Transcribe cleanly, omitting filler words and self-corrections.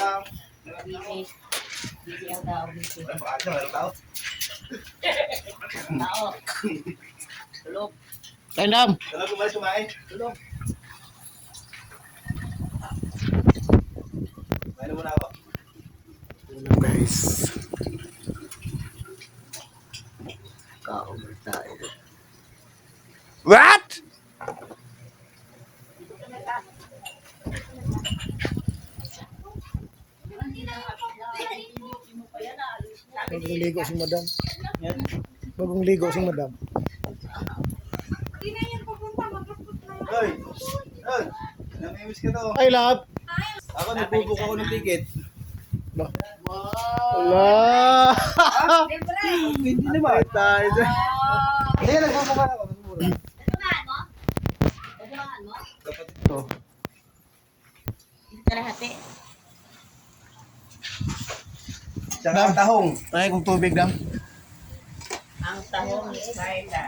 lang. Busy ang tao dito. Ay, baka siya, meron tao. Tao. Tulog. Kain dam. Dala kumain, kumain. Tulog. Kumain na muna ako. Guys. Kaumar tayo. What? Bagong ligo si madam. Bagong ligo si madam. Hoy! Hoy! Namimiss ka to. Ay, love. Ako, nagbubook ako ng ticket. Ba? Allah. Hindi naman. Tayo dyan. Hindi, nagbubook ako. Tumahan mo? Tumahan mo? Kapatid ko. Dito kalahati. Tsaka ang tahong. Ay, kung tubig dam. Ang tahong ni Carla.